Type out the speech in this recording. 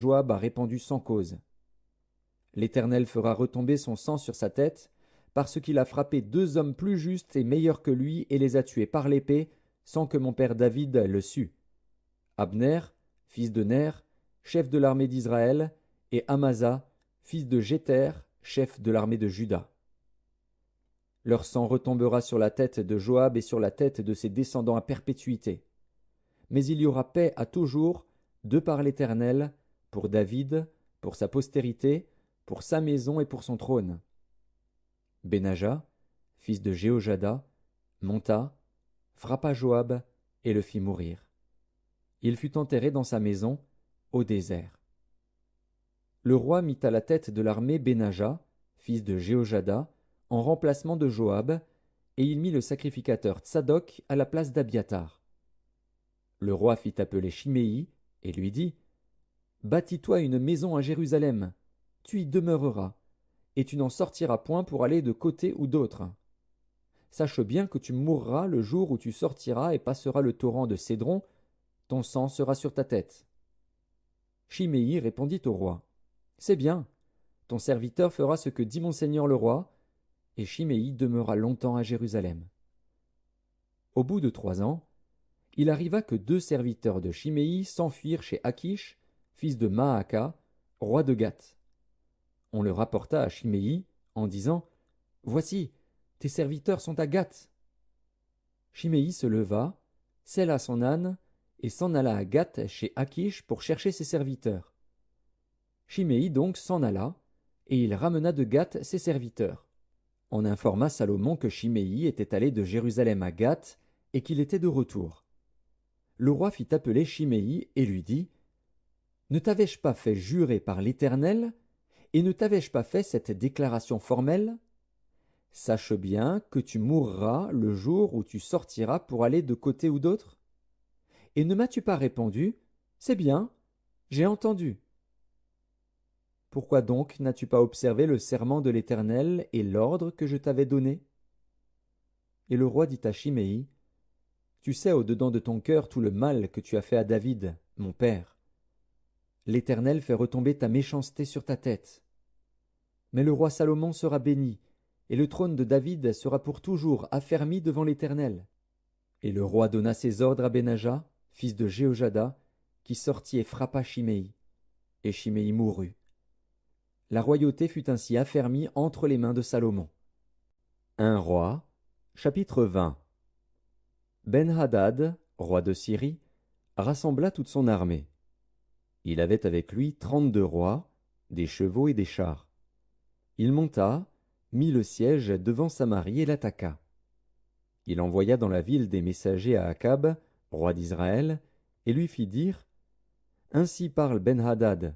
Joab a répandu sans cause. L'Éternel fera retomber son sang sur sa tête, parce qu'il a frappé 2 hommes plus justes et meilleurs que lui et les a tués par l'épée, sans que mon père David le sût. Abner, fils de Ner, chef de l'armée d'Israël, et Amasa, fils de Jéter, chef de l'armée de Juda. Leur sang retombera sur la tête de Joab et sur la tête de ses descendants à perpétuité. Mais il y aura paix à toujours, de par l'Éternel, pour David, pour sa postérité, pour sa maison et pour son trône. Benaja, fils de Jéhojada, monta, frappa Joab et le fit mourir. Il fut enterré dans sa maison, au désert. Le roi mit à la tête de l'armée Benaja, fils de Jéhojada, en remplacement de Joab, et il mit le sacrificateur Tsadok à la place d'Abiatar. Le roi fit appeler Shimei et lui dit: Bâtis-toi une maison à Jérusalem, tu y demeureras, et tu n'en sortiras point pour aller de côté ou d'autre. Sache bien que tu mourras le jour où tu sortiras et passeras le torrent de Cédron, ton sang sera sur ta tête. Shimei répondit au roi: C'est bien, ton serviteur fera ce que dit mon seigneur le roi, et Shimei demeura longtemps à Jérusalem. Au bout de 3 ans, il arriva que 2 serviteurs de Shimei s'enfuirent chez Akish, fils de Maaka, roi de Gath. On le rapporta à Shimei, en disant: Voici, tes serviteurs sont à Gath. Shimei se leva, sella son âne, et s'en alla à Gath chez Akish pour chercher ses serviteurs. Shimei donc s'en alla, et il ramena de Gath ses serviteurs. On informa Salomon que Shimei était allé de Jérusalem à Gath, et qu'il était de retour. Le roi fit appeler Shimei et lui dit: Ne t'avais-je pas fait jurer par l'Éternel, et ne t'avais-je pas fait cette déclaration formelle? Sache bien que tu mourras le jour où tu sortiras pour aller de côté ou d'autre. Et ne m'as-tu pas répondu: C'est bien, j'ai entendu. Pourquoi donc n'as-tu pas observé le serment de l'Éternel et l'ordre que je t'avais donné? Et le roi dit à Shimei: Tu sais au-dedans de ton cœur tout le mal que tu as fait à David, mon père. L'Éternel fait retomber ta méchanceté sur ta tête. Mais le roi Salomon sera béni, et le trône de David sera pour toujours affermi devant l'Éternel. Et le roi donna ses ordres à Benaja, fils de Jéhojada, qui sortit et frappa Shimei. Et Shimei mourut. La royauté fut ainsi affermie entre les mains de Salomon. 1 Roi, chapitre 20. Ben-Hadad, roi de Syrie, rassembla toute son armée. Il avait avec lui 32 rois, des chevaux et des chars. Il monta, mit le siège devant Samarie et l'attaqua. Il envoya dans la ville des messagers à Akab, roi d'Israël, et lui fit dire: Ainsi parle Ben-Hadad,